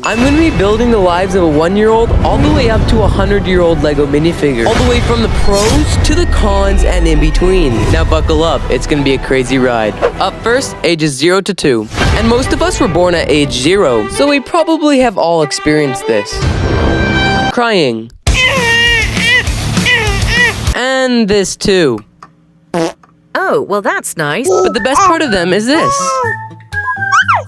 I'm going to be building the lives of a 1-year-old all the way up to a 100-year-old Lego minifigure. All the way from the pros to the cons and in between. Now buckle up, it's going to be a crazy ride. Up first, ages 0 to 2. And most of us were born at age 0, so we probably have all experienced this. Crying. And this too. Oh, well that's nice. But the best part of them is this.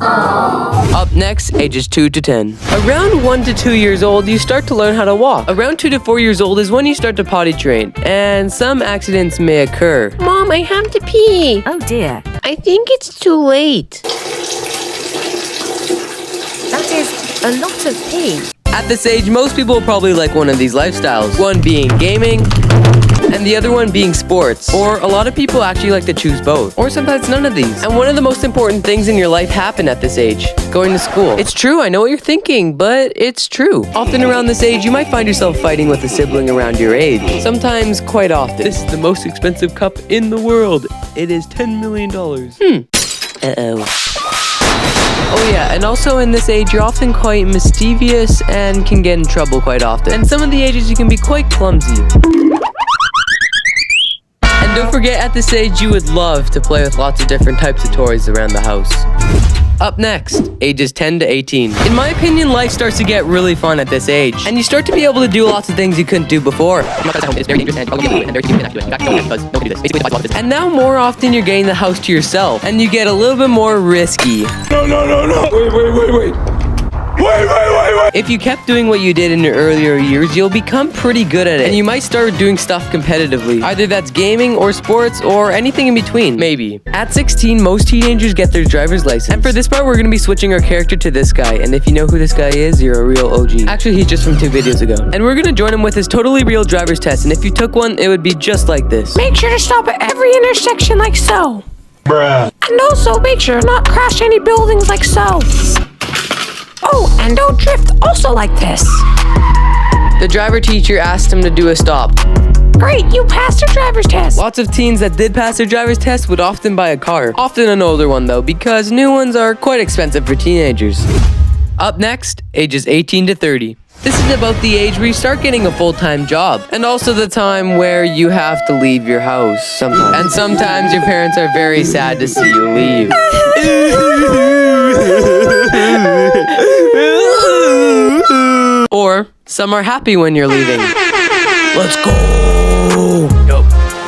Up next, ages 2 to 10. Around 1 to 2 years old, you start to learn how to walk. Around 2 to 4 years old is when you start to potty train, and some accidents may occur. Mom, I have to pee. Oh dear. I think it's too late. That is a lot of pee. At this age, most people will probably like one of these lifestyles. One being gaming, and the other one being sports. Or a lot of people actually like to choose both. Or sometimes none of these. And one of the most important things in your life happen at this age. Going to school. It's true, I know what you're thinking, but it's true. Often around this age, you might find yourself fighting with a sibling around your age. Sometimes quite often. This is the most expensive cup in the world. It is $10 million. Uh-oh. Oh yeah, and also in this age, you're often quite mischievous and can get in trouble quite often. And some of the ages, you can be quite clumsy. And don't forget, at this age, you would love to play with lots of different types of toys around the house. Up next, ages 10 to 18. In my opinion, life starts to get really fun at this age. And you start to be able to do lots of things you couldn't do before. And now more often you're getting the house to yourself. And you get a little bit more risky. No. Wait. If you kept doing what you did in your earlier years, you'll become pretty good at it. And you might start doing stuff competitively. Either that's gaming or sports or anything in between. Maybe. At 16, most teenagers get their driver's license. And for this part, we're going to be switching our character to this guy. And if you know who this guy is, you're a real OG. Actually, he's just from 2 videos ago. And we're going to join him with his totally real driver's test. And if you took one, it would be just like this. Make sure to stop at every intersection like so. Bruh. And also make sure to not crash any buildings like so. Oh, and don't drift also like this. The driver teacher asked him to do a stop. Great, you passed your driver's test. Lots of teens that did pass their driver's test would often buy a car. Often an older one though, because new ones are quite expensive for teenagers. Up next, ages 18 to 30. This is about the age where you start getting a full-time job. And also the time where you have to leave your house sometimes. And sometimes your parents are very sad to see you leave. Or some are happy when you're leaving. Let's go!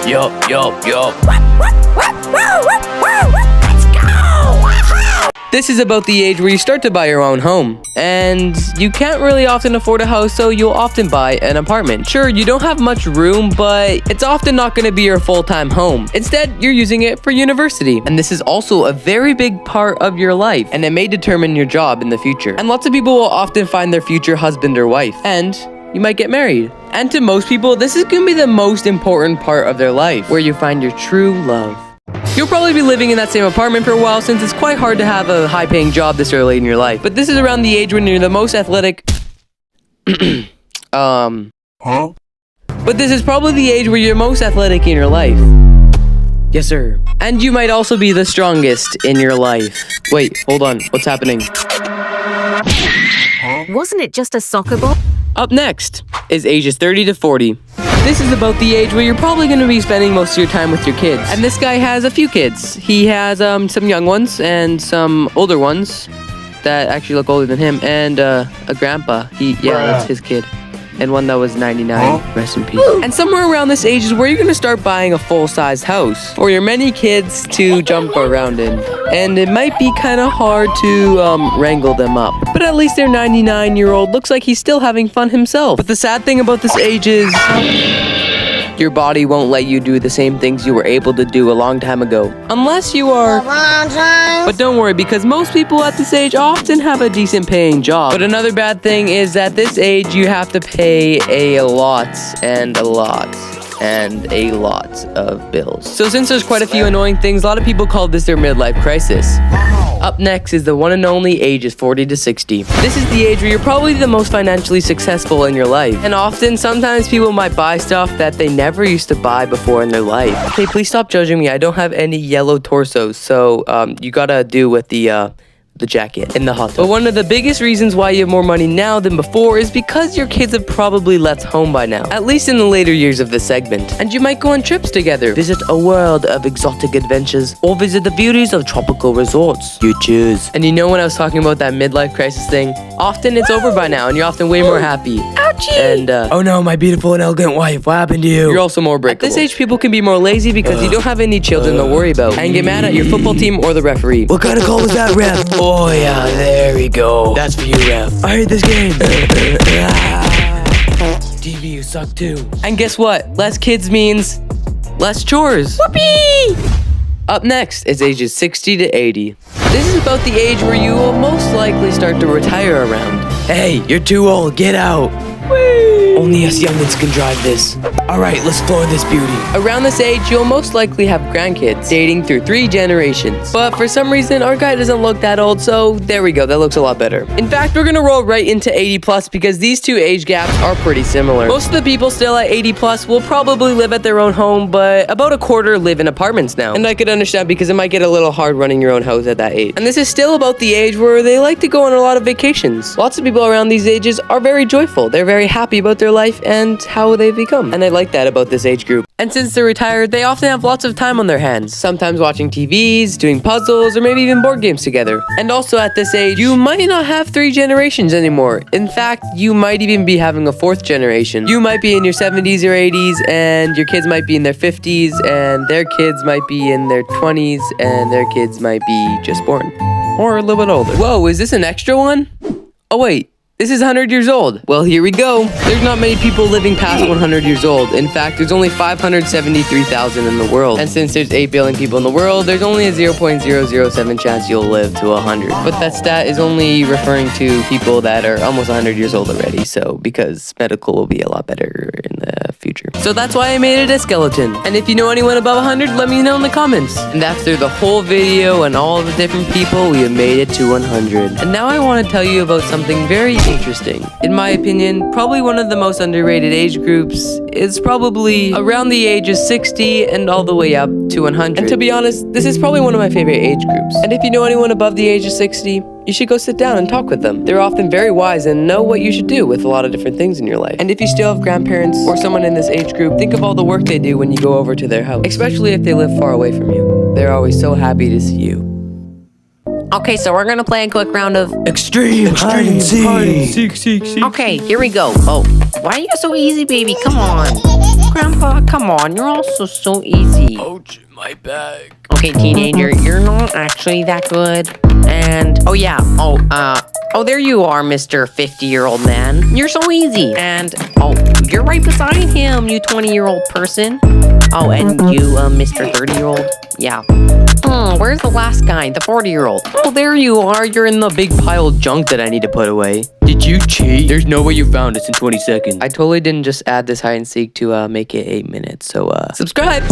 Yup. This is about the age where you start to buy your own home. And you can't really often afford a house, so you'll often buy an apartment. Sure, you don't have much room, but it's often not going to be your full-time home. Instead, you're using it for university. And this is also a very big part of your life, and it may determine your job in the future. And lots of people will often find their future husband or wife. And you might get married. And to most people, this is going to be the most important part of their life, where you find your true love. You'll probably be living in that same apartment for a while since it's quite hard to have a high-paying job this early in your life. But this is around the age when you're the most athletic. Huh? But this is probably the age where you're most athletic in your life. Yes, sir. And you might also be the strongest in your life. Wait, hold on. What's happening? Wasn't it just a soccer ball? Up next is ages 30 to 40. This is about the age where you're probably going to be spending most of your time with your kids. And this guy has a few kids. He has some young ones and some older ones that actually look older than him. And a grandpa. That's his kid. And one that was 99. Rest in peace. And somewhere around this age is where you're going to start buying a full-size house for your many kids to jump around in. And it might be kind of hard to wrangle them up. But at least their 99-year-old looks like he's still having fun himself. But the sad thing about this age is your body won't let you do the same things you were able to do a long time ago. Unless you are... But don't worry, because most people at this age often have a decent paying job. But another bad thing is at this age, you have to pay a lot of bills. So since there's quite a few annoying things, a lot of people call this their midlife crisis. Up next is the one and only ages 40 to 60. This is the age where you're probably the most financially successful in your life. And often, sometimes people might buy stuff that they never used to buy before in their life. Okay, please stop judging me. I don't have any yellow torsos, so you gotta do with the the jacket in the hot tub. But one of the biggest reasons why you have more money now than before is because your kids have probably left home by now, at least in the later years of this segment. And you might go on trips together, visit a world of exotic adventures, or visit the beauties of tropical resorts. You choose. And you know when I was talking about that midlife crisis thing, often it's over by now and you're often way more happy. Ouchie! And oh no, my beautiful and elegant wife, what happened to you? You're also more breakable. At this age, people can be more lazy because you don't have any children to worry about and get mad at your football team or the referee. What kind of call was that, ref? Oh yeah, there we go. That's for you, ref. I hate this game. TV, you suck too. And guess what? Less kids means less chores. Whoopee! Up next is ages 60 to 80. This is about the age where you will most likely start to retire around. Hey, you're too old, get out. Whee! Only us youngins can drive this. Alright, let's floor this beauty. Around this age, you'll most likely have grandkids, dating through 3 generations. But for some reason, our guy doesn't look that old, so there we go, that looks a lot better. In fact, we're gonna roll right into 80 plus because these two age gaps are pretty similar. Most of the people still at 80 plus will probably live at their own home, but about a quarter live in apartments now. And I could understand because it might get a little hard running your own house at that age. And this is still about the age where they like to go on a lot of vacations. Lots of people around these ages are very joyful. They're very happy about their life and how they've become. And I like that about this age group. And since they're retired, they often have lots of time on their hands. Sometimes watching TVs, doing puzzles, or maybe even board games together. And also at this age, you might not have 3 generations anymore. In fact, you might even be having a 4th generation. You might be in your 70s or 80s, and your kids might be in their 50s, and their kids might be in their 20s, and their kids might be just born. Or a little bit older. Whoa, is this an extra one? Oh wait. This is 100 years old. Well, here we go. There's not many people living past 100 years old. In fact, there's only 573,000 in the world. And since there's 8 billion people in the world, there's only a 0.007 chance you'll live to 100. But that stat is only referring to people that are almost 100 years old already. So, because medical will be a lot better in the future. So that's why I made it a skeleton. And if you know anyone above 100, let me know in the comments. And after the whole video and all the different people, we have made it to 100. And now I want to tell you about something very interesting. In my opinion, probably one of the most underrated age groups is probably around the age of 60 and all the way up to 100. And to be honest, this is probably one of my favorite age groups. And if you know anyone above the age of 60, you should go sit down and talk with them. They're often very wise and know what you should do with a lot of different things in your life. And if you still have grandparents or someone in this age group, think of all the work they do when you go over to their house, especially if they live far away from you. They're always so happy to see you. Okay, so we're gonna play a quick round of Extreme hide and seek. Okay, here we go. Oh, why are you so easy, baby? Come on. Grandpa, come on. You're also so easy. Ouch, my bag. Okay, teenager, you're not actually that good. And, oh yeah, oh, there you are, Mr. 50-year-old man. You're so easy. And, oh, you're right beside him, you 20-year-old person. Oh, and you, Mr. 30-year-old. Yeah. Where's the last guy, the 40-year-old? Oh, there you are. You're in the big pile of junk that I need to put away. Did you cheat? There's no way you found us in 20 seconds. I totally didn't just add this hide and seek to make it 8 minutes, so subscribe!